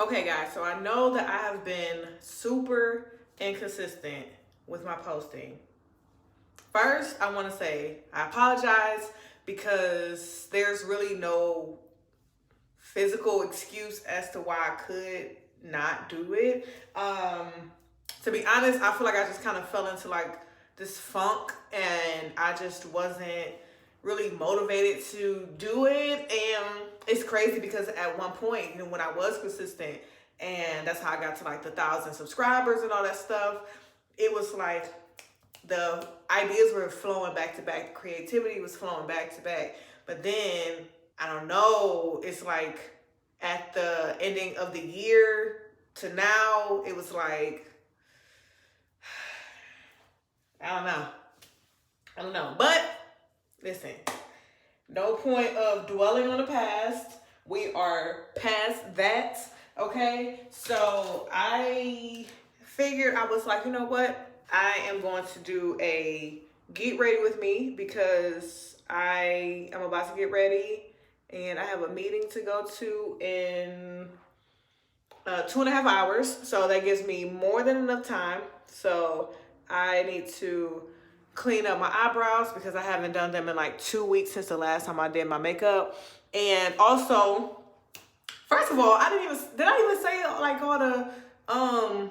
Okay guys, so I know that I have been super inconsistent with my posting. First, I want to say I apologize because there's really no physical excuse as to why I could not do it. To be honest, I feel like I just kind of fell into like this funk and I just wasn't really motivated to do it. And it's crazy because at one point, you know, when I was consistent and that's how I got to like the 1,000 subscribers and all that stuff, it was like the ideas were flowing back to back, the creativity was flowing back to back. But then I don't know, it's like at the ending of the year to now, it was like, I don't know. But listen, no point of dwelling on the past. We are past that, okay? So I figured, I was like, you know what? I am going to do a get ready with me because I am about to get ready and I have a meeting to go to in 2.5 hours. So that gives me more than enough time. So I need to clean up my eyebrows because I haven't done them in like 2 weeks since the last time I did my makeup. And also, first of all, did I even say like all the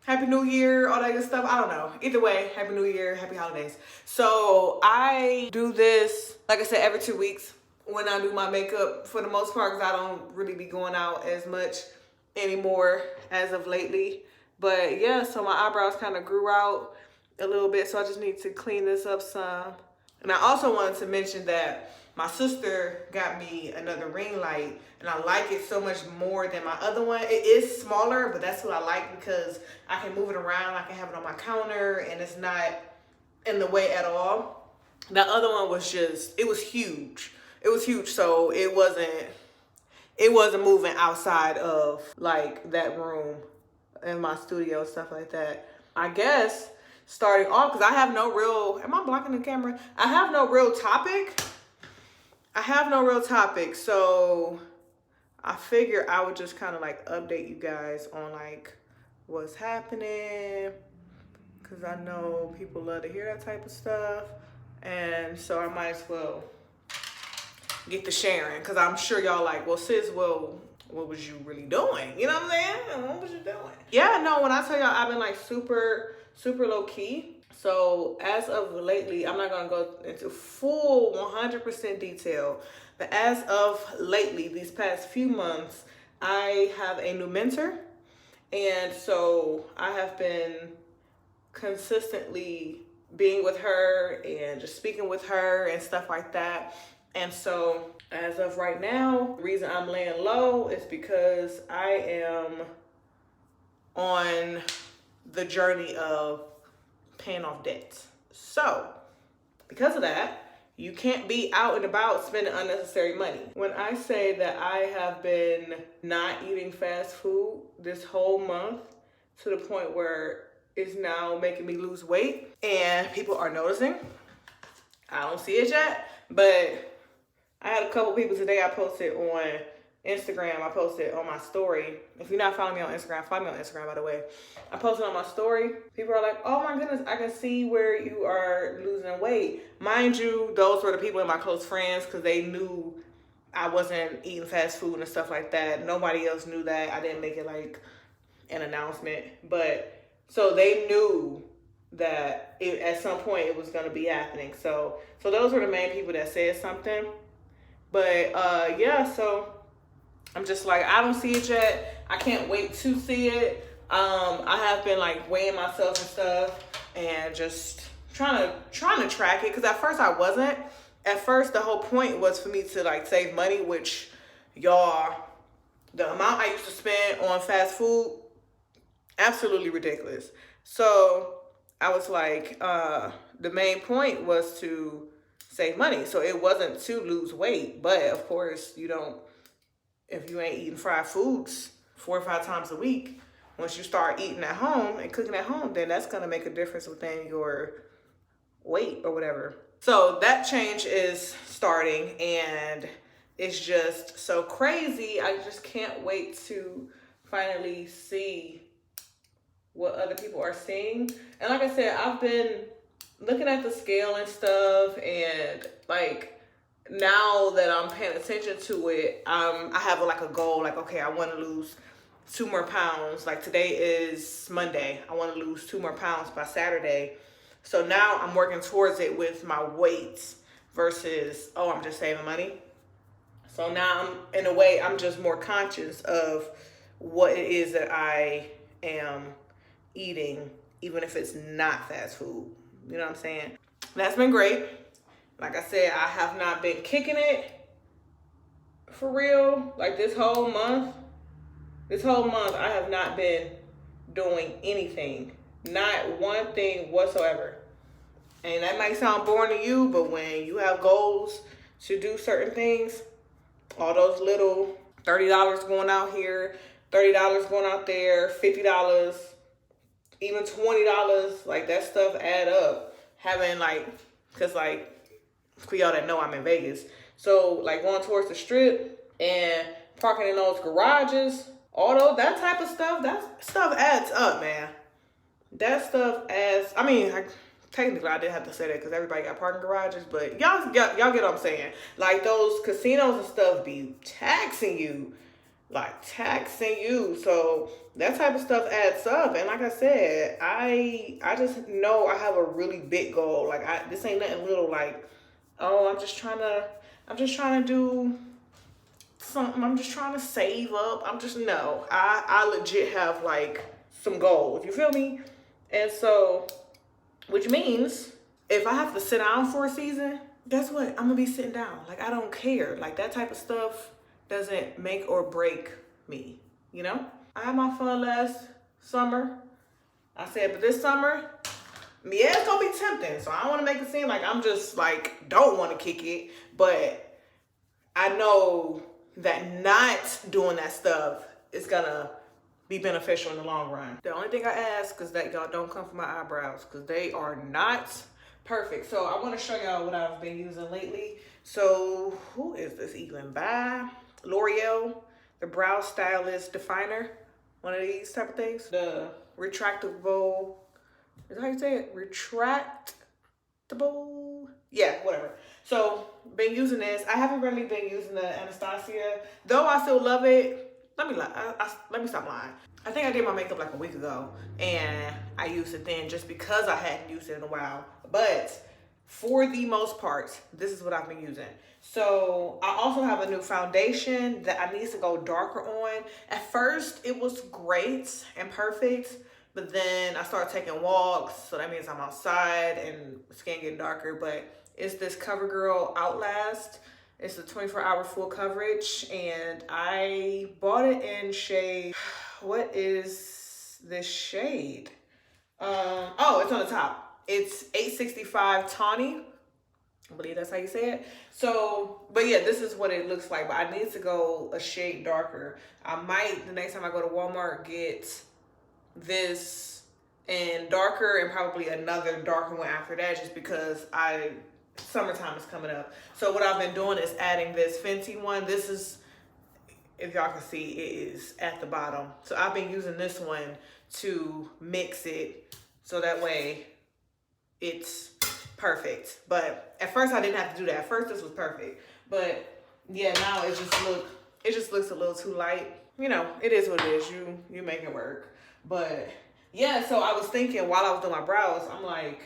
Happy New Year, all that good stuff? I don't know. Either way, Happy New Year, Happy Holidays. So I do this, like I said, every 2 weeks when I do my makeup for the most part because I don't really be going out as much anymore as of lately. But yeah, so my eyebrows kind of grew out a little bit, so I just need to clean this up some. And I also wanted to mention that my sister got me another ring light and I like it so much more than my other one. It is smaller, but that's what I like because I can move it around. I can have it on my counter and it's not in the way at all. The other one was just, it was huge. It was huge, so it wasn't moving outside of like that room in my studio and stuff like that. I guess starting off, because I have no real, am I blocking the camera? I have no real topic. So I figure I would just kind of like update you guys on like what's happening, because I know people love to hear that type of stuff. And so I might as well get to sharing, because I'm sure y'all like, well, sis, well, what was you really doing? You know what I'm saying? What was you doing? Yeah, no, when I tell y'all I've been like super low key. So as of lately, I'm not gonna go into full 100% detail, but as of lately, these past few months, I have a new mentor. And so I have been consistently being with her and just speaking with her and stuff like that. And so as of right now, the reason I'm laying low is because I am on the journey of paying off debts. So because of that, you can't be out and about spending unnecessary money. When I say that I have been not eating fast food this whole month to the point where it's now making me lose weight and people are noticing, I don't see it yet, but I had a couple people today I posted on Instagram. I posted on my story. If you're not following me on Instagram, follow me on Instagram, by the way. I posted on my story. People are like, oh my goodness, I can see where you are losing weight. Mind you, those were the people in my close friends because they knew I wasn't eating fast food and stuff like that. Nobody else knew that. I didn't make it like an announcement. But so they knew that at some point it was going to be happening. So those were the main people that said something. But yeah, so I'm just like, I don't see it yet. I can't wait to see it. I have been like weighing myself and stuff and just trying to track it. Because at first I wasn't. At first the whole point was for me to like save money, which y'all, the amount I used to spend on fast food, absolutely ridiculous. So I was like, the main point was to save money. So it wasn't to lose weight. But of course, if you ain't eating fried foods 4 or 5 times a week, once you start eating at home and cooking at home, then that's gonna make a difference within your weight or whatever. So that change is starting and it's just so crazy. I just can't wait to finally see what other people are seeing. And like I said, I've been looking at the scale and stuff, and like now that I'm paying attention to it, I have like a goal, like, okay, I want to lose 2 more pounds. Like today is Monday. I want to lose 2 more pounds by Saturday. So now I'm working towards it with my weights versus, oh, I'm just saving money. So now I'm, in a way, I'm just more conscious of what it is that I am eating, even if it's not fast food. You know what I'm saying? That's been great. Like I said, I have not been kicking it for real. Like this whole month, I have not been doing anything. Not one thing whatsoever. And that might sound boring to you, but when you have goals to do certain things, all those little $30 going out here, $30 going out there, $50, even $20, like that stuff add up. Having like, cause like, for y'all that know, I'm in Vegas. So like going towards the strip and parking in those garages, although that type of stuff, that stuff adds up, man. That stuff adds, I mean, technically I didn't have to say that because everybody got parking garages, but y'all get what I'm saying. Like those casinos and stuff be taxing you. So that type of stuff adds up. And like I said, I just know I have a really big goal. Like this ain't nothing little like, oh, I'm just trying to do something. I'm just trying to save up. No, I legit have like some goals. You feel me? And so, which means if I have to sit down for a season, guess what? I'm gonna be sitting down. Like I don't care. Like that type of stuff doesn't make or break me, you know? I had my fun last summer. I said, but this summer, yeah, it's gonna be tempting. So I don't wanna make it seem like I'm just like, don't wanna kick it. But I know that not doing that stuff is gonna be beneficial in the long run. The only thing I ask is that y'all don't come for my eyebrows because they are not perfect. So I wanna show y'all what I've been using lately. So who is this even by? L'Oreal, the Brow Stylist Definer, one of these type of things. The retractable, is that how you say it? Retractable? Yeah, whatever. So, been using this. I haven't really been using the Anastasia, though I still love it. Let me stop lying. I think I did my makeup like a week ago, and I used it then just because I hadn't used it in a while. But for the most part, this is what I've been using. So I also have a new foundation that I need to go darker on. At first, it was great and perfect, but then I started taking walks, so that means I'm outside and skin getting darker. But it's this Covergirl Outlast. It's a 24-hour full coverage, and I bought it in shade. What is this shade? Oh, it's on the top. It's 865 Tawny. I believe that's how you say it. So, but yeah, this is what it looks like. But I need to go a shade darker. I might, the next time I go to Walmart, get this in darker and probably another darker one after that, just because summertime is coming up. So what I've been doing is adding this Fenty one. This is, if y'all can see, it is at the bottom. So I've been using this one to mix it so that way it's perfect. But at first I didn't have to do that. At first this was perfect. But yeah, now it just looks a little too light. You know, it is what it is. You make it work. But yeah, so I was thinking while I was doing my brows, I'm like,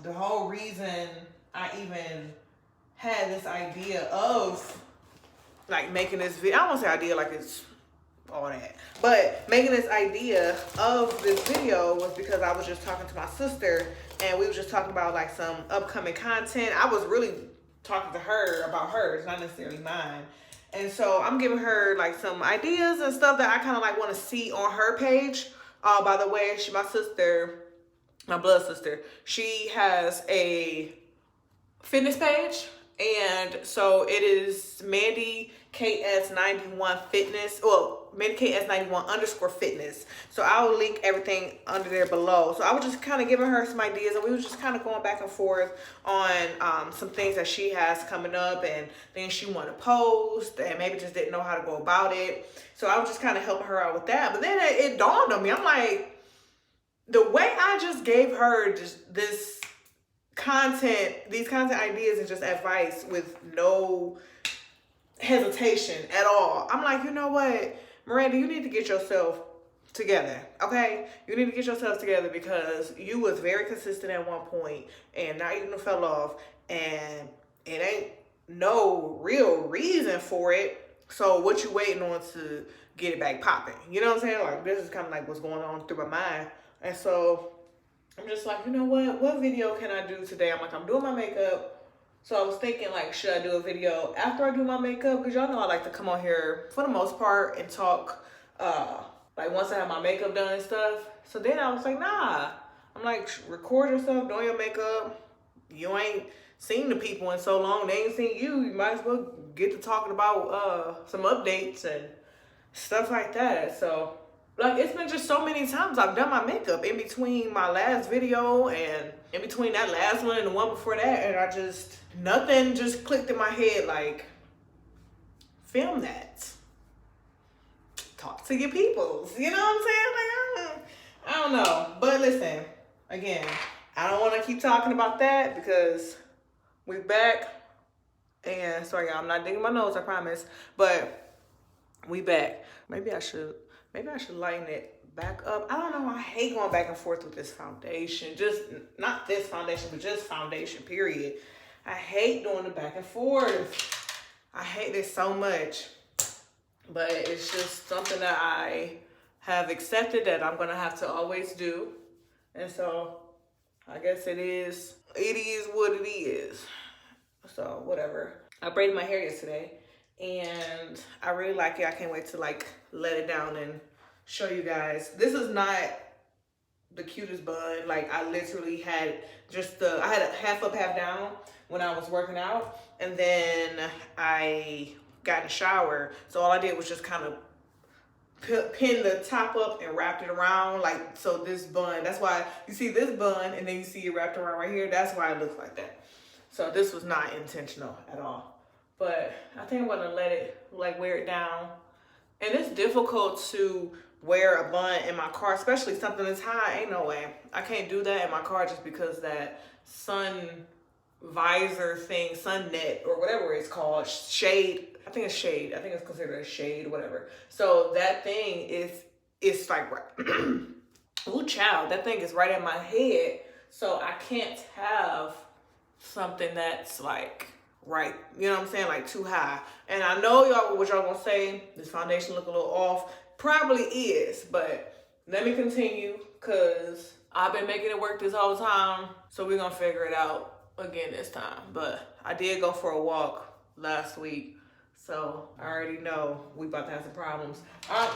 the whole reason I even had this idea of like making this video, I don't want to say idea like it's all that, but making this idea of this video was because I was just talking to my sister and we were just talking about like some upcoming content. I was really talking to her about hers, not necessarily mine. And so I'm giving her like some ideas and stuff that I kind of like want to see on her page. By the way, my sister, my blood sister, she has a fitness page And so it is Mandy KS91 Fitness. Well, Mandy KS91 underscore fitness. So I will link everything under there below. So I was just kind of giving her some ideas, and we was just kind of going back and forth on some things that she has coming up and things she want to post and maybe just didn't know how to go about it. So I was just kind of helping her out with that. But then it dawned on me. I'm like, the way I just gave her just these content ideas and just advice with no hesitation at all. I'm like, you know what, Miranda, you need to get yourself together, okay? You need to get yourself together because you was very consistent at one point and now you fell off and it ain't no real reason for it. So what you waiting on to get it back popping? You know what I'm saying? Like, this is kind of like what's going on through my mind. And so I'm just like, you know what video can I do today? I'm like, I'm doing my makeup. So I was thinking, like, should I do a video after I do my makeup? Because y'all know I like to come on here for the most part and talk, like, once I have my makeup done and stuff. So then I was like, nah. I'm like, record yourself doing your makeup. You ain't seen the people in so long. They ain't seen you. You might as well get to talking about some updates and stuff like that. So, like, it's been just so many times I've done my makeup in between my last video and in between that last one and the one before that. And nothing just clicked in my head like, film that. Talk to your peoples. You know what I'm saying? Like, I don't know. But listen, again, I don't want to keep talking about that because we back. And sorry, y'all, I'm not digging my nose, I promise. But we back. Maybe I should lighten it back up. I don't know. I hate going back and forth with this foundation. Just not this foundation, but just foundation, period. I hate doing the back and forth. I hate this so much. But it's just something that I have accepted that I'm going to have to always do. And so I guess it is what it is. So whatever. I braided my hair yesterday. And I really like it. I can't wait to like let it down and show you guys. This is not the cutest bun. Like, I literally had I had a half up, half down when I was working out. And then I got in the shower. So all I did was just kind of pin the top up and wrapped it around. Like, so this bun, that's why you see this bun and then you see it wrapped around right here. That's why it looks like that. So this was not intentional at all. But I think I'm gonna let it like wear it down. And it's difficult to wear a bun in my car, especially something this high. Ain't no way. I can't do that in my car just because that sun visor thing, sun net or whatever it's called, shade. I think it's shade. I think it's considered a shade, whatever. So that thing it's like, ooh, child, that thing is right at my head. So I can't have something that's like, right, you know what I'm saying, like too high. And I know what y'all gonna say, this foundation look a little off. Probably is, but let me continue because I've been making it work this whole time. So we're gonna figure it out again this time. But I did go for a walk last week, so I already know we about to have some problems.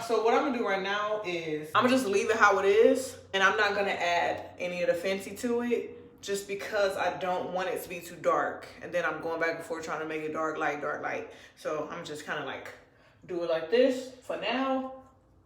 So what I'm gonna do right now is I'm gonna just leave it how it is, and I'm not gonna add any of the fancy to it, just because I don't want it to be too dark. And then I'm going back and forth trying to make it dark light. So I'm just kind of like, do it like this for now.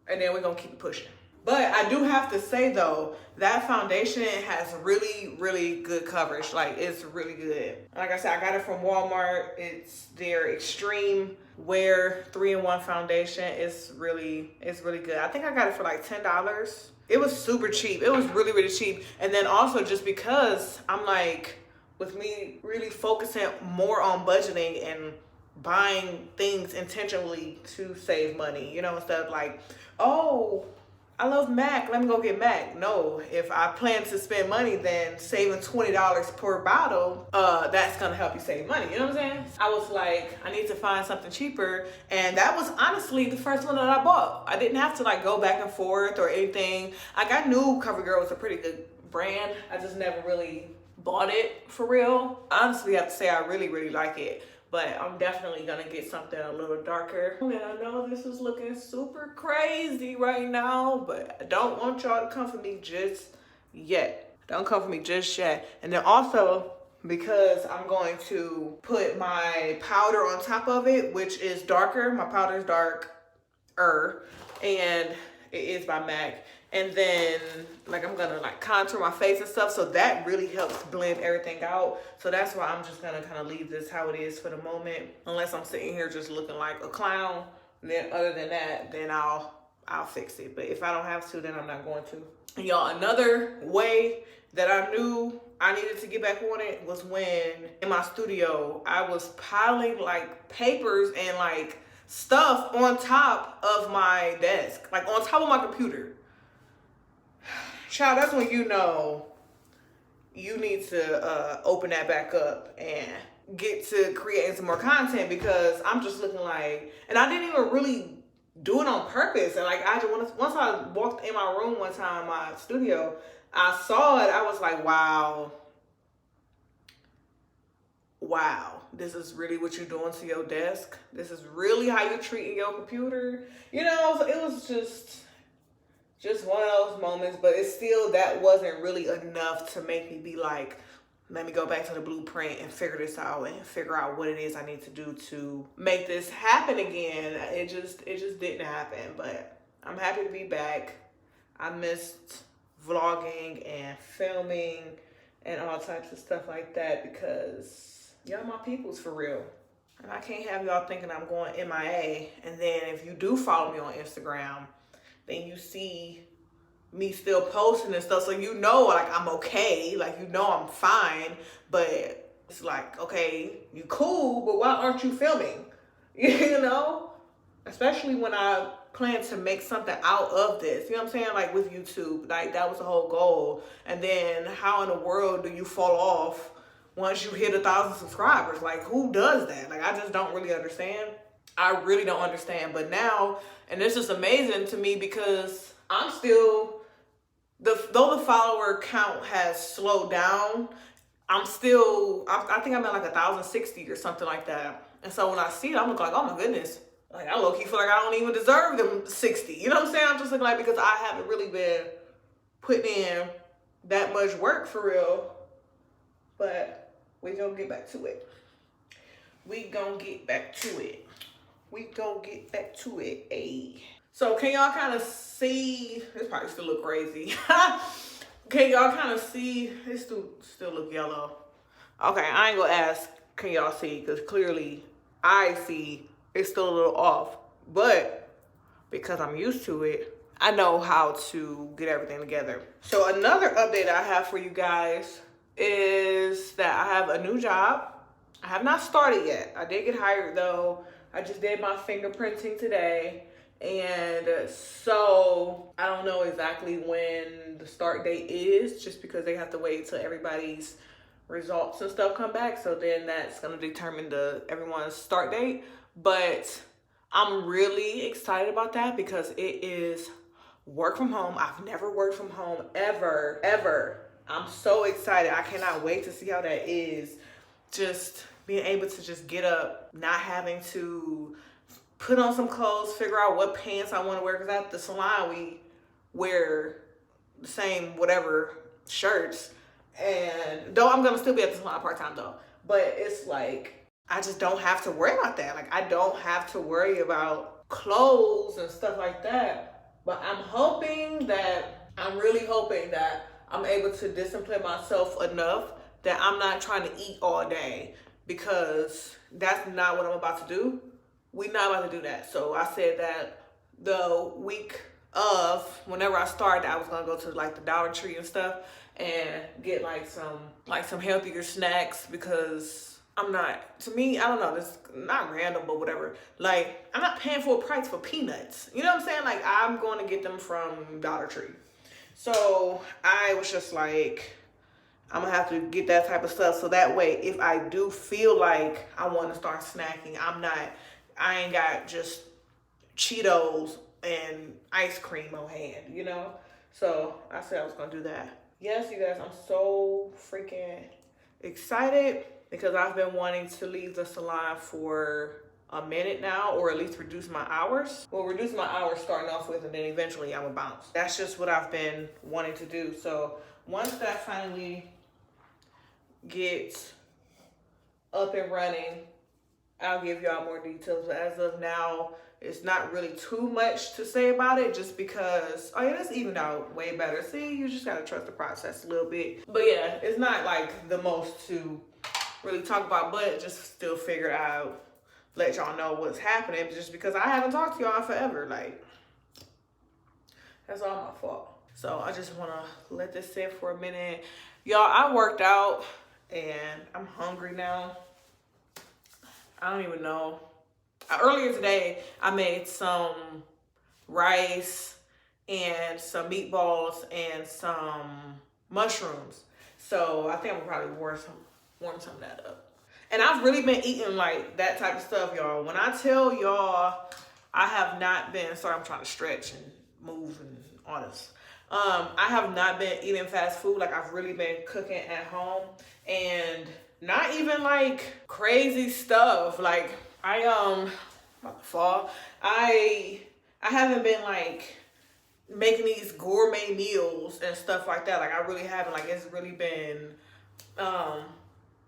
And then we're going to keep it pushing. But I do have to say though, that foundation has really, really good coverage. Like, it's really good. Like I said, I got it from Walmart. It's their Extreme Wear 3-in-1 foundation. It's really good. I think I got it for like $10. It was super cheap. It was really, really cheap. And then also just because I'm like, with me really focusing more on budgeting and buying things intentionally to save money, you know, instead of like, oh, I love MAC, let me go get MAC. No, if I plan to spend money, then saving $20 per bottle, that's gonna help you save money, you know what I'm saying? I was like, I need to find something cheaper, and that was honestly the first one that I bought. I didn't have to like go back and forth or anything. Like, I knew Covergirl was a pretty good brand. I just never really bought it for real. Honestly, I have to say I really, really like it. But I'm definitely gonna get something a little darker. And I know this is looking super crazy right now, but I don't want y'all to come for me just yet. Don't come for me just yet. And then also, because I'm going to put my powder on top of it, which is darker. My powder is darker, and it is by MAC. And then like I'm gonna like contour my face and stuff, so that really helps blend everything out. So that's why I'm just gonna kind of leave this how it is for the moment, unless I'm sitting here just looking like a clown. Then other than that, then I'll fix it. But if I don't have to, then I'm not going to. And y'all, another way that I knew I needed to get back on it was when in my studio I was piling like papers and like stuff on top of my desk, like on top of my computer. Child, that's when you know you need to open that back up and get to creating some more content, because I'm just looking like, and I didn't even really do it on purpose. And like once I walked in my room one time, my studio, I saw it. I was like, wow, this is really what you're doing to your desk. This is really how you're treating your computer. You know, so it was just one of those moments, but it's still, that wasn't really enough to make me be like, let me go back to the blueprint and figure this out and figure out what it is I need to do to make this happen again. It just didn't happen, but I'm happy to be back. I missed vlogging and filming and all types of stuff like that, because y'all my peoples for real. And I can't have y'all thinking I'm going MIA, and then if you do follow me on Instagram, then you see me still posting and stuff, so you know like I'm okay, like you know I'm fine, but it's like, okay, you cool, but why aren't you filming? You know? Especially when I plan to make something out of this, you know what I'm saying? Like with YouTube, like that was the whole goal. And then how in the world do you fall off once you hit 1,000 subscribers? Like who does that? Like I just don't really understand. I really don't understand. But now, and this is amazing to me, because I'm still, though the follower count has slowed down, I'm still, I think I'm at like 1,060 or something like that. And so when I see it, I'm like, oh my goodness, like I low-key feel like I don't even deserve them 60. You know what I'm saying? I'm just looking like, because I haven't really been putting in that much work for real. But we gonna get back to it. We gonna get back to it. Ayy. So can y'all kind of see, this probably still look crazy. Can y'all kind of see, it still look yellow. Okay, I ain't gonna ask, can y'all see? Because clearly I see it's still a little off. But because I'm used to it, I know how to get everything together. So another update I have for you guys is that I have a new job. I have not started yet. I did get hired though. I just did my fingerprinting today. And so I don't know exactly when the start date is, just because they have to wait till everybody's results and stuff come back. So then that's going to determine everyone's start date. But I'm really excited about that, because it is work from home. I've never worked from home ever. I'm so excited. I cannot wait to see how that is. Just being able to just get up, not having to put on some clothes, figure out what pants I want to wear. Because at the salon, we wear the same whatever shirts. And though I'm going to still be at the salon part-time though. But it's like, I just don't have to worry about that. Like, I don't have to worry about clothes and stuff like that. But I'm really hoping that I'm able to discipline myself enough that I'm not trying to eat all day, because that's not what I'm about to do. We're not about to do that. So I said that the week of, whenever I started, I was gonna go to like the Dollar Tree and stuff and get like some healthier snacks, because I'm not, to me, I don't know, this not random, but whatever. Like, I'm not paying full price for peanuts. You know what I'm saying? Like, I'm going to get them from Dollar Tree. So I was just like, I'm gonna have to get that type of stuff, so that way if I do feel like I want to start snacking, I ain't got just Cheetos and ice cream on hand, you know? So I said I was gonna do that. Yes, you guys, I'm so freaking excited, because I've been wanting to leave the salon for a minute now, or at least reduce my hours. Well, reduce my hours starting off with, and then eventually I would bounce. That's just what I've been wanting to do. So once that finally get up and running, I'll give y'all more details. But as of now, it's not really too much to say about it, just because, oh yeah, that's evened out way better. See, you just gotta trust the process a little bit. But yeah, it's not like the most to really talk about, but just still figured out, let y'all know what's happening, just because I haven't talked to y'all forever. Like, that's all my fault. So I just wanna let this sit for a minute. Y'all, I worked out and I'm hungry now. I don't even know. Earlier today, I made some rice and some meatballs and some mushrooms. So I think I'm probably warm some of that up. And I've really been eating like that type of stuff, y'all. When I tell y'all, I have not been, sorry, I'm trying to stretch and move and all this. I have not been eating fast food. Like, I've really been cooking at home, and not even like crazy stuff. Like, about to fall. I haven't been like making these gourmet meals and stuff like that. Like, I really haven't. Like, it's really been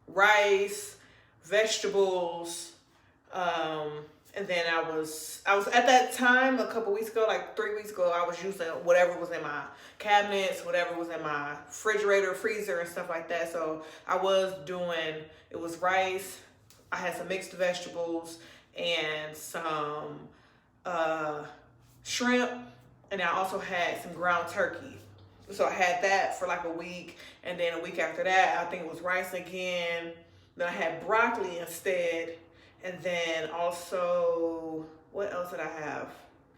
rice, vegetables, and then I was at that time a couple weeks ago, like 3 weeks ago, I was using whatever was in my cabinets, whatever was in my refrigerator, freezer, and stuff like that. So I was doing, it was rice, I had some mixed vegetables and some shrimp, and I also had some ground turkey. So I had that for like a week, and then a week after that, I think it was rice again. Then I had broccoli instead, and then also, what else did I have?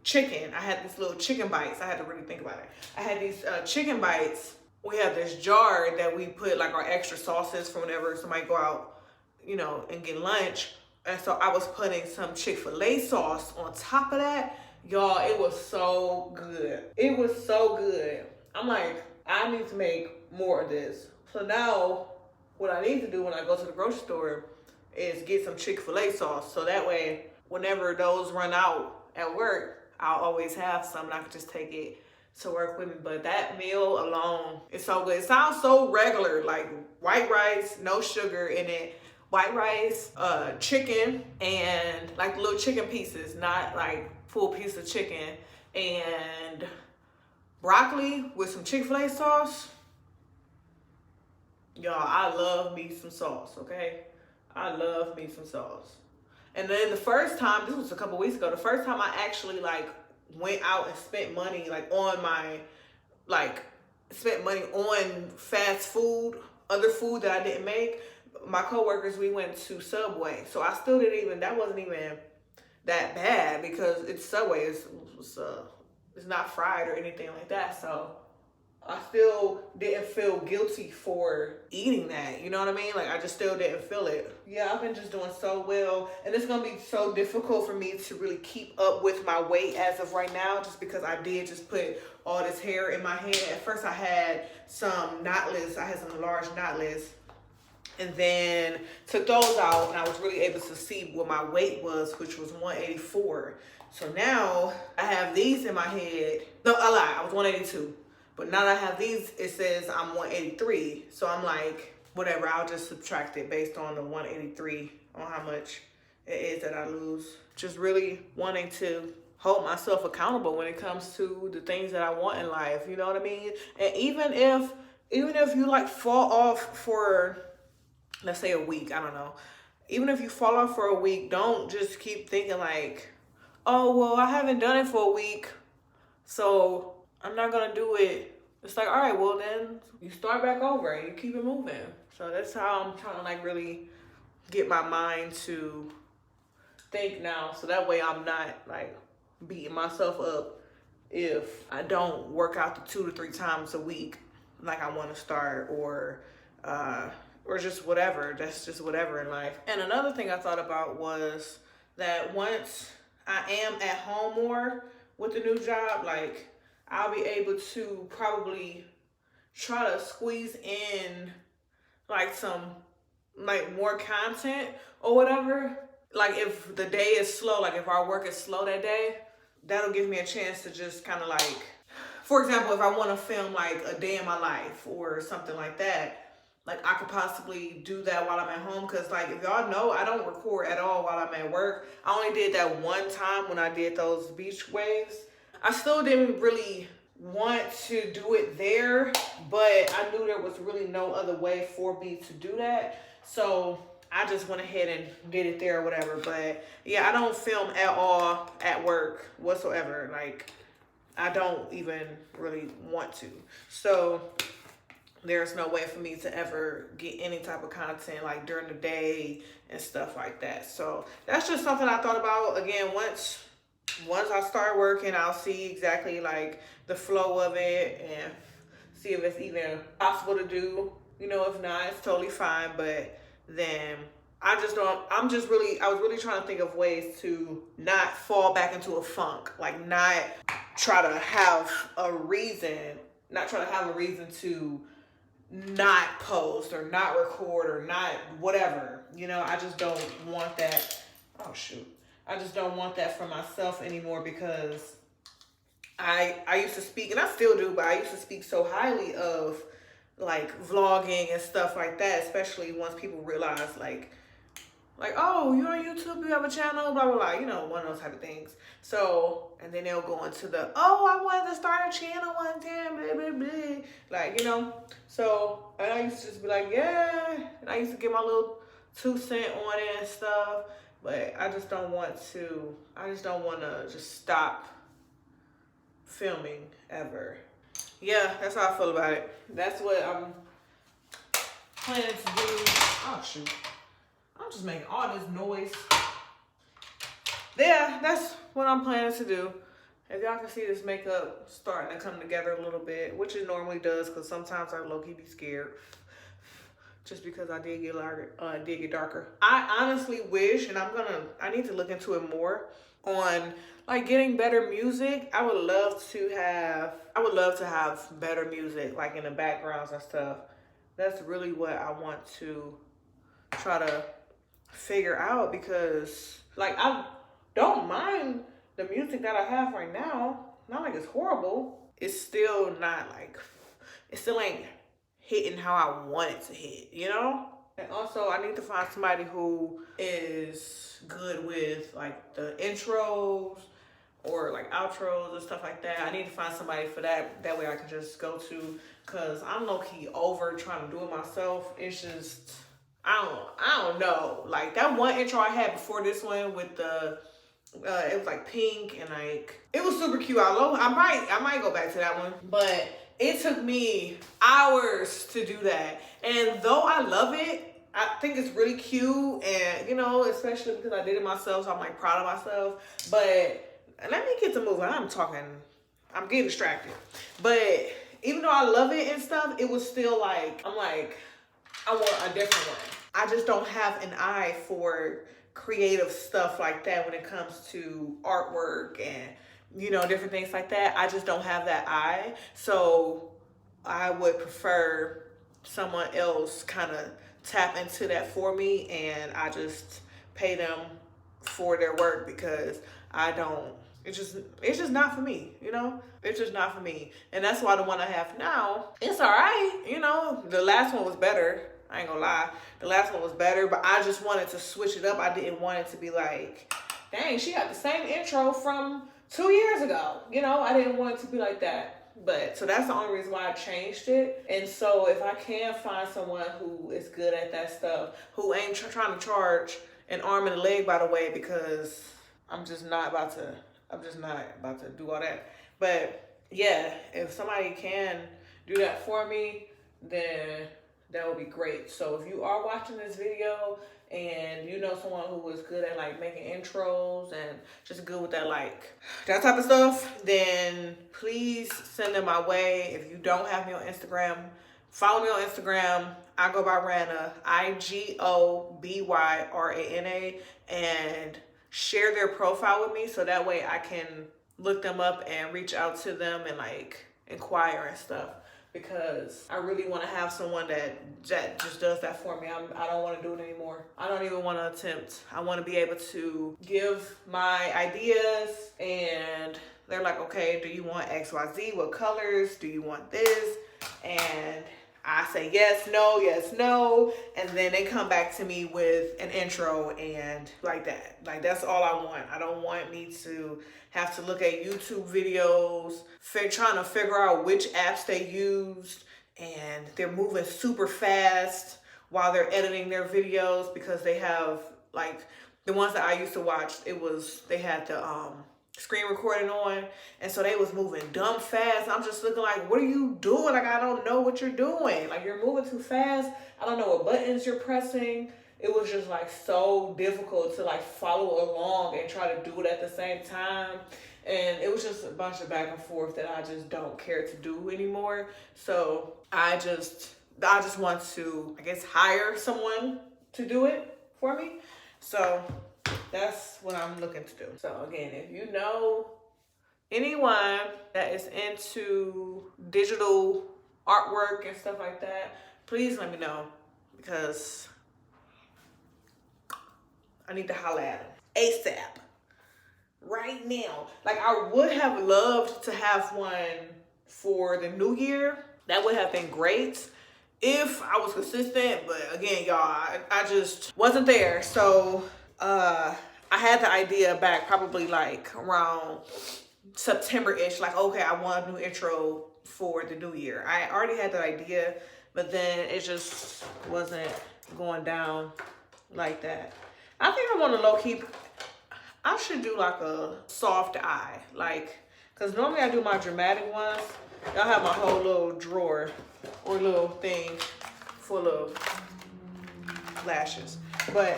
Chicken. I had these little chicken bites. I had to really think about it. I had these chicken bites. We have this jar that we put like our extra sauces for whenever somebody go out, you know, and get lunch. And so I was putting some Chick-fil-A sauce on top of that. Y'all, it was so good. It was so good. I'm like, I need to make more of this. So now what I need to do when I go to the grocery store is get some Chick-fil-A sauce. So that way, whenever those run out at work, I'll always have some and I can just take it to work with me. But that meal alone is so good. It sounds so regular, like white rice, no sugar in it. White rice, chicken, and like little chicken pieces, not like full piece of chicken, and broccoli with some Chick-fil-A sauce. Y'all, I love me some sauce, okay? I love me some sauce. And then the first time, this was a couple weeks ago, the first time I actually like went out and spent money like on my, like spent money on fast food, other food that I didn't make. My coworkers, we went to Subway. So I still didn't even, that wasn't even that bad because it's Subway. It's not fried or anything like that. So I still didn't feel guilty for eating that. You know what I mean? Like, I just still didn't feel it. Yeah, I've been just doing so well. And it's going to be so difficult for me to really keep up with my weight as of right now, just because I did just put all this hair in my head. At first I had some knotless. I had some large knotless. And then took those out, and I was really able to see what my weight was, which was 184. So now I have these in my head. No, I lied. I was 182. But now that I have these, it says I'm 183. So I'm like, whatever, I'll just subtract it based on the 183 on how much it is that I lose. Just really wanting to hold myself accountable when it comes to the things that I want in life. You know what I mean? And even if you like fall off for, let's say a week, I don't know. Even if you fall off for a week, don't just keep thinking like, oh, well, I haven't done it for a week, so I'm not gonna do it. It's like, all right, well then you start back over and you keep it moving. So that's how I'm trying to like really get my mind to think now. So that way I'm not like beating myself up if I don't work out the 2 to 3 times a week like I want to start, or just whatever. That's just whatever in life. And another thing I thought about was that once I am at home more with the new job, like I'll be able to probably try to squeeze in like some like more content or whatever. Like if the day is slow, like if our work is slow that day, that'll give me a chance to just kind of like, for example, if I want to film like a day in my life or something like that, like I could possibly do that while I'm at home. Cause like, if y'all know, I don't record at all while I'm at work. I only did that one time when I did those beach waves. I still didn't really want to do it there, but I knew there was really no other way for me to do that. So I just went ahead and did it there or whatever. But yeah, I don't film at all at work whatsoever. Like, I don't even really want to. So there's no way for me to ever get any type of content like during the day and stuff like that. So that's just something I thought about. Again, once I start working, I'll see exactly like the flow of it and see if it's even possible to do. You know, if not, it's totally fine. But then I was really trying to think of ways to not fall back into a funk. Like not try to have a reason to not post or not record or not whatever. You know, I just don't want that. Oh shoot. I just don't want that for myself anymore, because I used to speak, and I still do, but I used to speak so highly of like vlogging and stuff like that, especially once people realize like, oh, you're on YouTube, you have a channel, blah, blah, blah, you know, one of those type of things. So, and then they'll go into the, oh, I wanted to start a channel one time, blah, blah, blah. Like, you know, so, and I used to just be like, yeah, and I used to get my little 2 cents on it and stuff, but I just don't want to just stop filming ever. Yeah, that's how I feel about it. That's what I'm planning to do. Oh, shoot. I'm just making all this noise. Yeah, that's what I'm planning to do. If y'all can see this makeup starting to come together a little bit, which it normally does, because sometimes I low-key be scared. Just because I did get darker. I honestly wish, and I need to look into it more on like getting better music. I would love to have better music like in the backgrounds and stuff. That's really what I want to try to figure out, because like I don't mind the music that I have right now. Not like it's horrible. It's still not like, it still ain't hitting how I want it to hit, you know? And also I need to find somebody who is good with like the intros or like outros and stuff like that. I need to find somebody for that. That way I can just go to, cause I'm low-key over trying to do it myself. It's just, I don't know. Like that one intro I had before this one with the, it was like pink and like, it was super cute. I might go back to that one, but it took me hours to do that. And though I love it, I think it's really cute, and you know, especially because I did it myself, so I'm like proud of myself. But let me get to moving. I'm getting distracted. But even though I love it and stuff, it was still like, I'm like, I want a different one. I just don't have an eye for creative stuff like that when it comes to artwork and, you know, different things like that. I just don't have that eye. So I would prefer someone else kind of tap into that for me, and I just pay them for their work, because it's just not for me, you know? It's just not for me. And that's why the one I have now, it's all right, you know? The last one was better. I ain't gonna lie. The last one was better, but I just wanted to switch it up. I didn't want it to be like, dang, she got the same intro from 2 years ago. You know, I didn't want it to be like that. But so that's the only reason why I changed it. And so if I can find someone who is good at that stuff, who ain't trying to charge an arm and a leg, by the way, because I'm just not about to do all that. But yeah, if somebody can do that for me, then that would be great. So if you are watching this video and you know someone who is good at like making intros and just good with that, like that type of stuff, then please send them my way. If you don't have me on Instagram, follow me on Instagram. I go by Rana, IGOBYRANA, and share their profile with me so that way I can look them up and reach out to them and like inquire and stuff. Because I really want to have someone that just does that for me. I don't want to do it anymore. I don't even want to attempt. I want to be able to give my ideas, and they're like, okay, do you want XYZ? What colors? Do you want this? And I say yes, no, and then they come back to me with an intro and like that. Like, that's all I want. I don't want me to have to look at YouTube videos, trying to figure out which apps they used, and they're moving super fast while they're editing their videos because they have, like, the ones that I used to watch, they had the screen recording on, and so they was moving dumb fast. I'm just looking like, what are you doing? Like, I don't know what you're doing. Like, you're moving too fast. I don't know what buttons you're pressing. It was just like so difficult to like follow along and try to do it at the same time. And it was just a bunch of back and forth that I just don't care to do anymore. So I just want to, I guess, hire someone to do it for me. So that's what I'm looking to do. So again, if you know anyone that is into digital artwork and stuff like that, please let me know, because I need to holler at them ASAP, right now. Like, I would have loved to have one for the new year. That would have been great if I was consistent, but again, y'all, I just wasn't there. So I had the idea back probably like around September-ish, like, okay, I want a new intro for the new year. I already had that idea, but then it just wasn't going down like that. I think I want to low-key, I should do like a soft eye, like, because normally I do my dramatic ones. Y'all have my whole little drawer or little thing full of lashes. But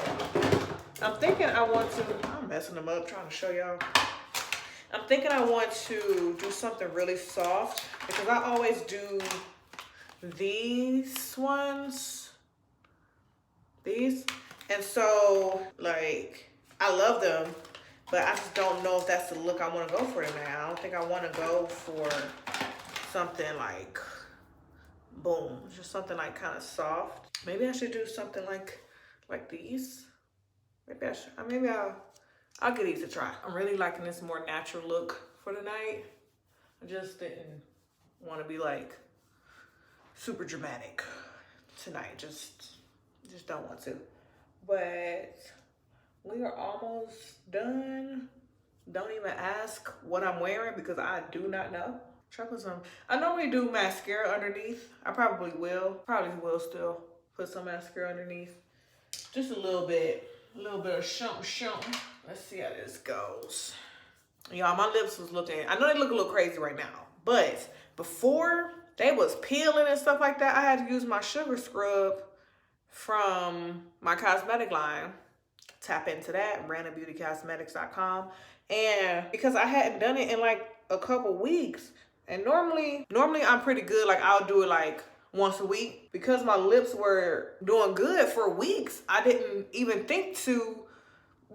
I'm thinking I want to, I'm messing them up trying to show y'all. I'm thinking I want to do something really soft, because I always do these ones, these. And so, like, I love them, but I just don't know if that's the look I want to go for tonight. I don't think I want to go for something like, boom, just something like kind of soft. Maybe I should do something like these. Maybe I'll give these a try. I'm really liking this more natural look for the night. I just didn't want to be like super dramatic tonight. Just don't want to. But we are almost done. Don't even ask what I'm wearing, because I do not know. Try put some. I normally do mascara underneath. I probably will still put some mascara underneath. Just a little bit of something. Let's see how this goes. Y'all, my lips was looking, I know they look a little crazy right now, but before they was peeling and stuff like that, I had to use my sugar scrub from my cosmetic line. Tap into that, RANABEAUTYCosmetics.com. And because I hadn't done it in like a couple weeks, and normally I'm pretty good, like I'll do it like once a week. Because my lips were doing good for weeks, I didn't even think to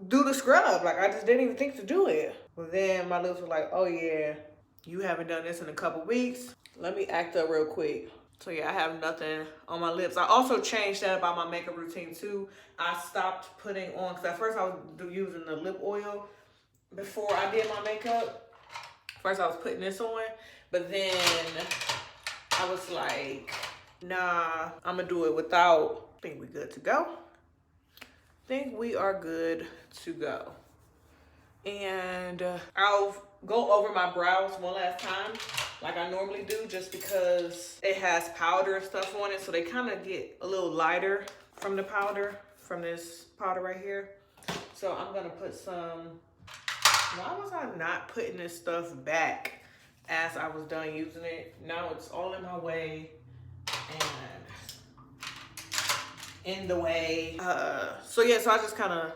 do the scrub. Like, I just didn't even think to do it. But then my lips were like, oh yeah, you haven't done this in a couple weeks. Let me act up real quick. So yeah, I have nothing on my lips. I also changed that about my makeup routine too. I stopped putting on, because at first I was using the lip oil before I did my makeup. First I was putting this on, but then I was like, nah, I'm gonna do it without. I think we good to go. I think we are good to go. And I'll go over my brows one last time, like I normally do, just because it has powder and stuff on it, so they kind of get a little lighter from the powder, from this powder right here. So I'm gonna put some, why was I not putting this stuff back as I was done using it? Now it's all in my way and in the way. So yeah, so I just kind of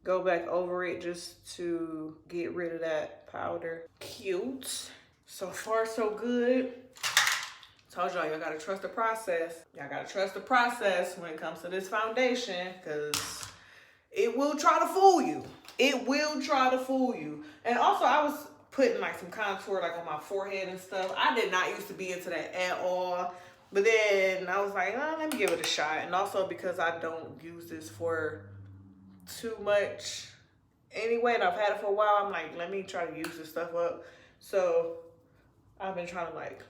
go back over it just to get rid of that powder. Cute. So far, so good. Told y'all gotta trust the process. Y'all gotta trust the process when it comes to this foundation, because it will try to fool you. It will try to fool you. And also, I was putting like some contour like on my forehead and stuff. I did not used to be into that at all. But then I was like, oh, let me give it a shot. And also because I don't use this for too much anyway, and I've had it for a while, I'm like, let me try to use this stuff up. So I've been trying to, like,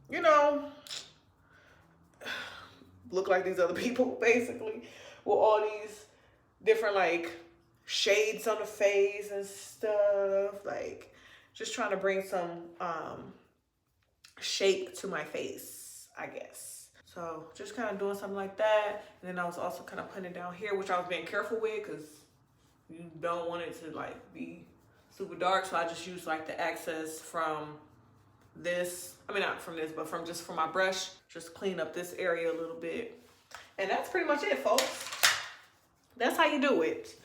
you know, look like these other people, basically, with all these different like shades on the face and stuff. Like, just trying to bring some shape to my face, I guess. So just kind of doing something like that. And then I was also kind of putting it down here, which I was being careful with because you don't want it to like be super dark. So I just used like the excess from this, I mean not from this, but from my brush, just clean up this area a little bit. And that's pretty much it, folks. That's how you do it.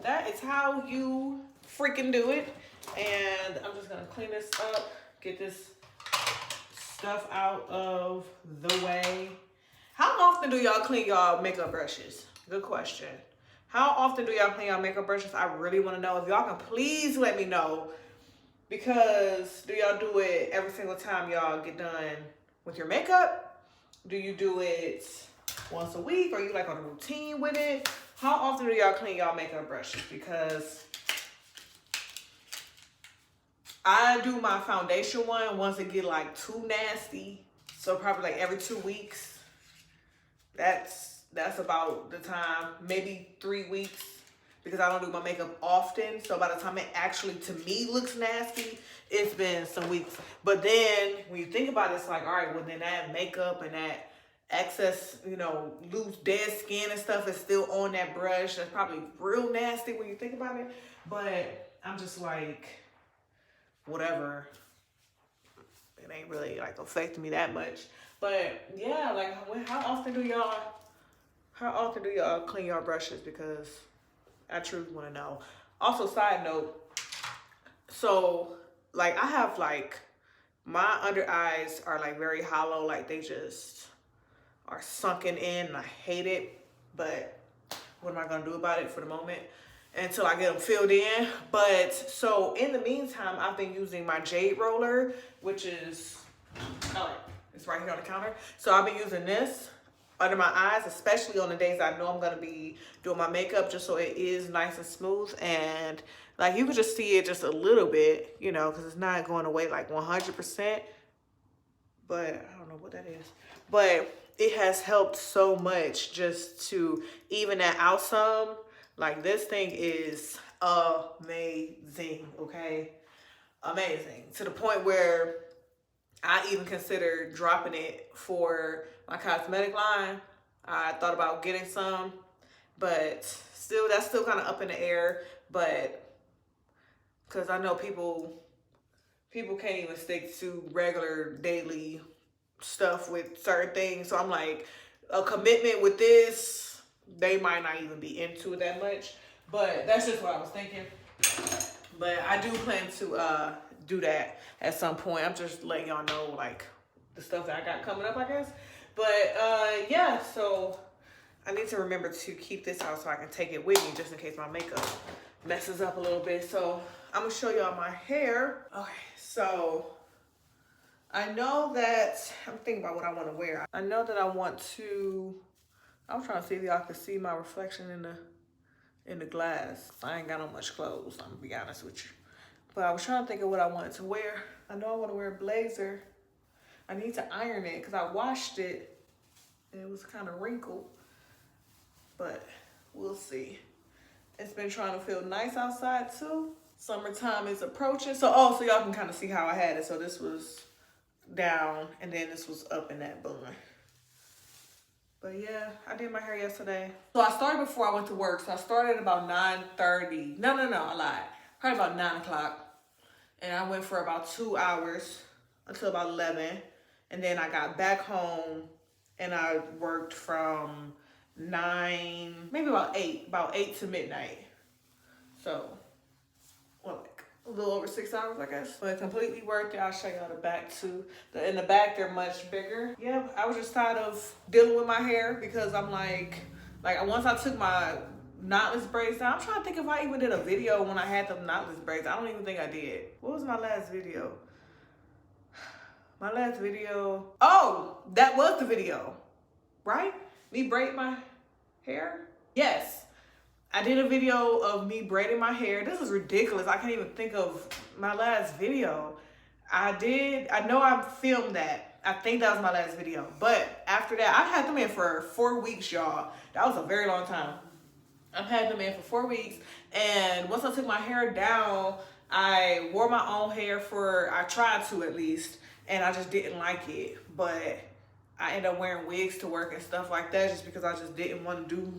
That is how you freaking do it. And I'm just gonna clean this up, get this stuff out of the way. How often do y'all clean y'all makeup brushes? Good question. How often do y'all clean y'all makeup brushes? I really want to know. If y'all can please let me know. Because do y'all do it every single time y'all get done with your makeup? Do you do it once a week? Are you like on a routine with it? How often do y'all clean y'all makeup brushes? Because I do my foundation one once it get like too nasty. So probably like every 2 weeks. That's about the time, maybe 3 weeks, because I don't do my makeup often. So by the time it actually, to me, looks nasty, it's been some weeks. But then when you think about it, it's like, all right, well then that makeup and that excess, you know, loose dead skin and stuff is still on that brush. That's probably real nasty when you think about it. But I'm just like, whatever. It ain't really like affecting me that much. But yeah, like how often do y'all clean your brushes? Because I truly want to know. Also, side note, so like I have like my under eyes are like very hollow, like they just are sunken in and I hate it. But what am I gonna do about it for the moment until I get them filled in? But so in the meantime, I've been using my Jade Roller, which is it's right here on the counter. So I've been using this under my eyes, especially on the days I know I'm gonna be doing my makeup, just so it is nice and smooth. And like you can just see it just a little bit, you know, because it's not going away like 100%. But I don't know what that is. But it has helped so much just to even that out some. Like this thing is amazing, okay? Amazing. To the point where I even considered dropping it for my cosmetic line. I thought about getting some, but still, that's still kind of up in the air. But because I know people can't even stick to regular daily stuff with certain things. So I'm like, a commitment with this, they might not even be into it that much. But that's just what I was thinking. But I do plan to do that at some point. I'm just letting y'all know like the stuff that I got coming up, I guess. But yeah, so I need to remember to keep this out so I can take it with me just in case my makeup messes up a little bit. So I'm gonna show y'all my hair. Okay, so I know that I'm thinking about what I want to wear. I know that I want to, I'm trying to see if y'all can see my reflection in the glass. I ain't got no much clothes, I'm gonna be honest with you. But I was trying to think of what I wanted to wear. I know I want to wear a blazer. I need to iron it because I washed it and it was kind of wrinkled. But we'll see. It's been trying to feel nice outside too. Summertime is approaching. So y'all can kind of see how I had it. So this was down and then this was up in that bun. But yeah, I did my hair yesterday. So I started before I went to work. So I started at about 9:30. No, I lied. Probably about 9 o'clock. And I went for about 2 hours until about 11. And then I got back home and I worked from 9, maybe about 8 to midnight. So, well, like a little over 6 hours, I guess. But completely worth it. I'll show y'all the back too. In the back, they're much bigger. Yeah, I was just tired of dealing with my hair because I'm like once I took my knotless braids down, I'm trying to think if I even did a video when I had the knotless braids. I don't even think I did. What was my last video? My last video. Oh, that was the video, right? Me braiding my hair? Yes. I did a video of me braiding my hair. This is ridiculous. I can't even think of my last video. I know I filmed that. I think that was my last video. But after that, I've had them in for 4 weeks, y'all. That was a very long time. I've had them in for 4 weeks. And once I took my hair down, I wore my own hair I tried to at least. And I just didn't like it. But I ended up wearing wigs to work and stuff like that just because I just didn't want to do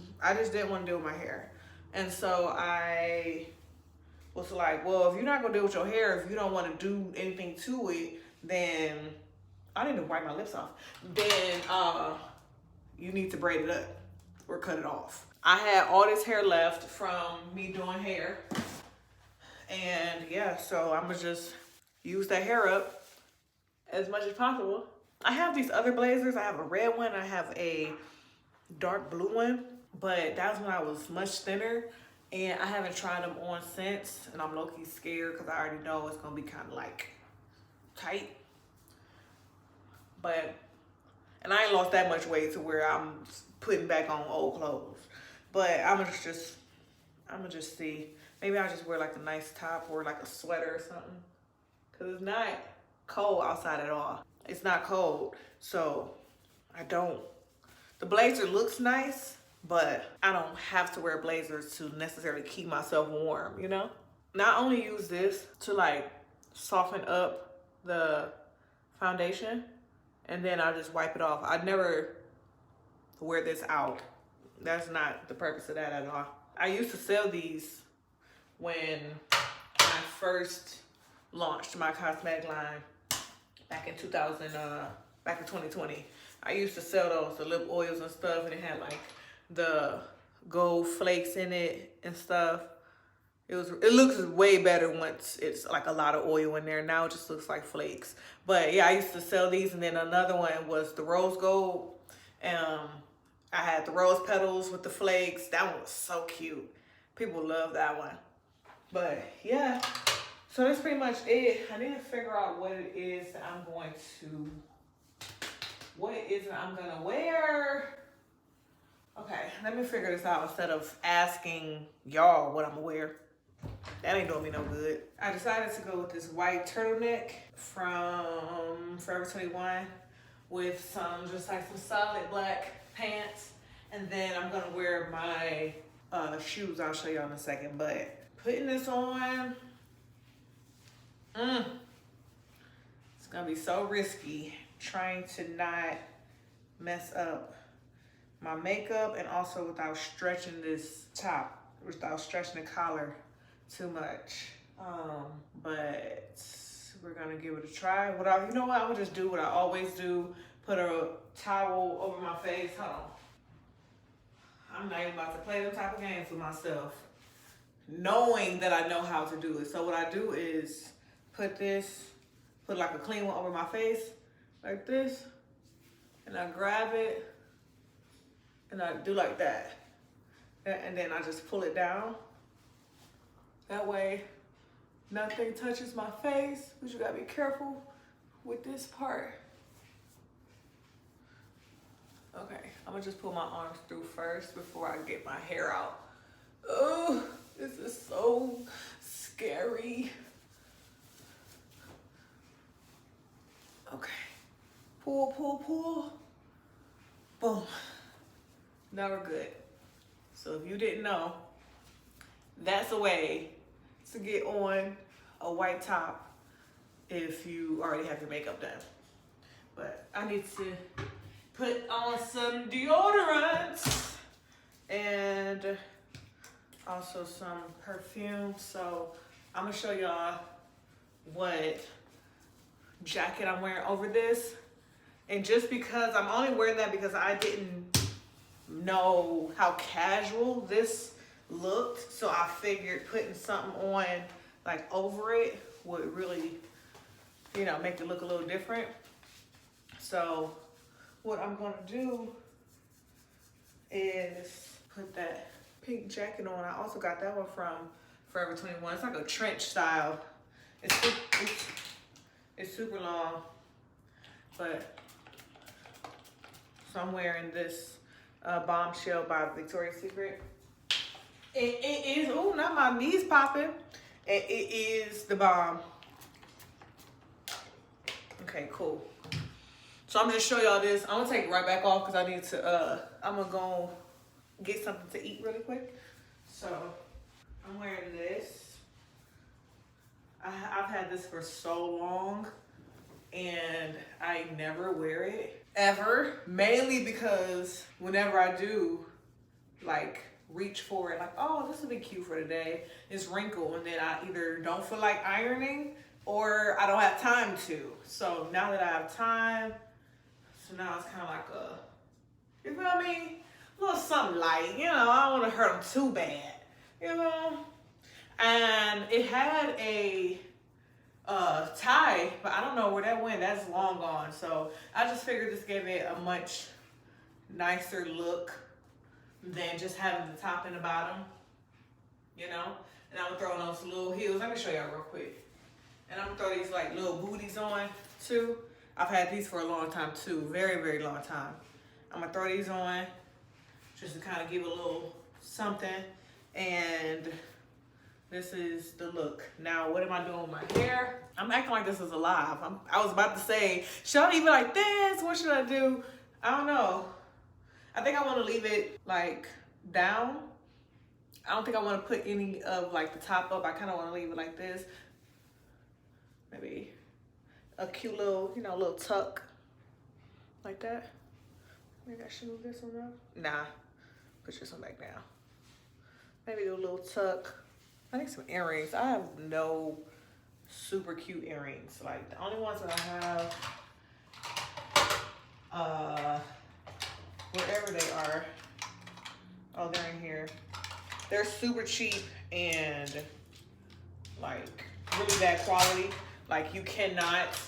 my hair. And so I was like, well, if you're not gonna deal with your hair, if you don't want to do anything to it, then I need to wipe my lips off. Then you need to braid it up or cut it off. I had all this hair left from me doing hair. And yeah, so I'm gonna just use that hair up as much as possible. I have these other blazers. I have a red one, I have a dark blue one, but that was when I was much thinner. And I haven't tried them on since, and I'm low-key scared because I already know it's gonna be kind of like tight. And I ain't lost that much weight to where I'm putting back on old clothes. But I'm gonna just see. Maybe I'll just wear like a nice top or like a sweater or something. Cause it's not cold outside at all. It's not cold, so the blazer looks nice, but I don't have to wear blazers to necessarily keep myself warm, you know? Not only use this to like soften up the foundation, and then I'll just wipe it off. I'd never wear this out. That's not the purpose of that at all. I used to sell these when I first launched my cosmetic line back in 2020. I used to sell those, the lip oils and stuff, and it had like the gold flakes in it and stuff. It looks way better once it's like a lot of oil in there. Now it just looks like flakes. But yeah, I used to sell these, and then another one was the rose gold. I had the rose petals with the flakes. That one was so cute. People love that one. But yeah, so that's pretty much it. I need to figure out what it is that I'm gonna wear. Okay, let me figure this out instead of asking y'all what I'm gonna wear. That ain't doing me no good. I decided to go with this white turtleneck from Forever 21 with some solid black pants. And then I'm gonna wear my shoes. I'll show y'all in a second. But putting this on, it's gonna be so risky trying to not mess up my makeup, and also without stretching this top, without stretching the collar too much. But we're gonna give it a try. You know what? I'm gonna just do what I always do. Put a towel over my face. Hold on. I'm not even about to play them type of games with myself, knowing that I know how to do it. So what I do is put like a clean one over my face, like this, and I grab it, and I do like that. And then I just pull it down. That way, nothing touches my face, but you gotta be careful with this part. Okay, I'm gonna just pull my arms through first before I get my hair out. Oh, this is so scary. Okay, pull, pull, pull. Boom. Now we're good. So if you didn't know, that's a way to get on a white top if you already have your makeup done. But I need to put on some deodorant and also some perfume. So I'm gonna show y'all what jacket I'm wearing over this. And just because I'm only wearing that because I didn't know how casual this looked, so I figured putting something on like over it would really, you know, make it look a little different. So what I'm gonna do is put that pink jacket on. I also got that one from Forever 21. It's like a trench style. It's super long, but so I'm wearing this Bombshell by Victoria's Secret. It is, oh, not my knees popping. It is the bomb. Okay, cool. So I'm gonna just show y'all this. I'm gonna take it right back off because I need to, I'm gonna go get something to eat really quick. So I'm wearing this. I've had this for so long and I never wear it ever. Mainly because whenever I do like reach for it, like, oh, this would be cute for today, it's wrinkled, and then I either don't feel like ironing or I don't have time to. So now that I have time, so now it's kind of like a, you feel me? A little something light, you know, I don't want to hurt them too bad, you know? And it had a tie, but I don't know where that went. That's long gone. So I just figured this gave it a much nicer look than just having the top and the bottom, you know? And I'm gonna throw on those little heels. Let me show y'all real quick. And I'm gonna throw these like little booties on too. I've had these for a long time too, very, very long time. I'm gonna throw these on just to kind of give a little something. And this is the look. Now, what am I doing with my hair? I'm acting like this is alive. I was about to say, should I leave it like this? What should I do? I don't know. I think I want to leave it like down. I don't think I want to put any of like the top up. I kind of want to leave it like this. Maybe a cute little, you know, little tuck like that. Maybe I should move this one up. Nah, put this one back down. Maybe do a little tuck. I need some earrings. I have no super cute earrings. Like the only ones that I have, wherever they are. Oh, they're in here. They're super cheap and like really bad quality. Like you cannot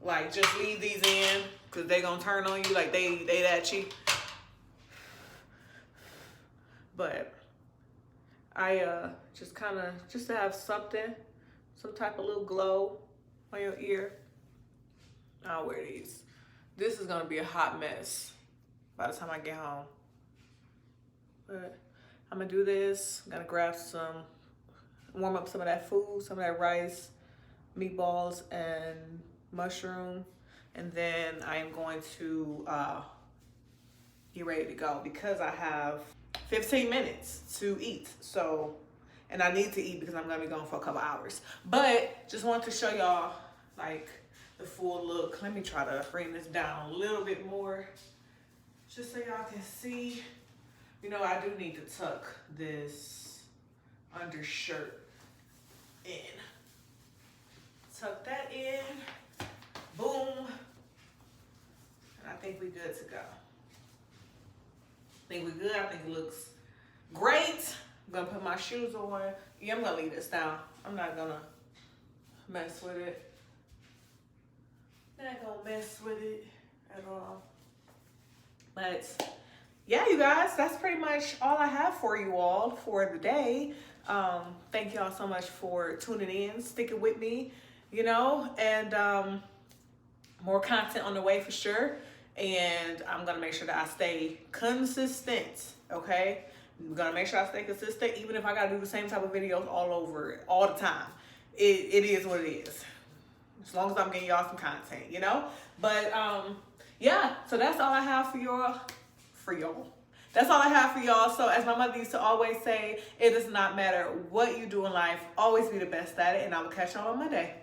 like just leave these in because they gonna turn on you. Like they that cheap. But I just kind of, just to have something, some type of little glow on your ear, I'll wear these. This is gonna be a hot mess by the time I get home. But I'm gonna do this. I'm gonna grab some, warm up some of that food, some of that rice, meatballs, and mushroom. And then I am going to get ready to go because I have 15 minutes to eat. So, and I need to eat because I'm gonna be gone for a couple hours. But just wanted to show y'all like the full look. Let me try to bring this down a little bit more just so y'all can see. You know, I do need to tuck this undershirt in. Tuck that in, boom. And I think we good to go. I think we're good. I think it looks great. I'm gonna put my shoes on. Yeah, I'm gonna leave this down. I'm not gonna mess with it. Not gonna mess with it at all. But yeah, you guys, that's pretty much all I have for you all for the day. Thank y'all so much for tuning in, sticking with me, you know, and more content on the way for sure. And I'm gonna make sure that I stay consistent, okay? I'm gonna make sure I stay consistent, even if I gotta do the same type of videos all over, all the time. It is what it is. As long as I'm getting y'all some content, you know? But yeah, so that's all I have for y'all. That's all I have for y'all. So as my mother used to always say, it does not matter what you do in life, always be the best at it. And I will catch y'all on Monday.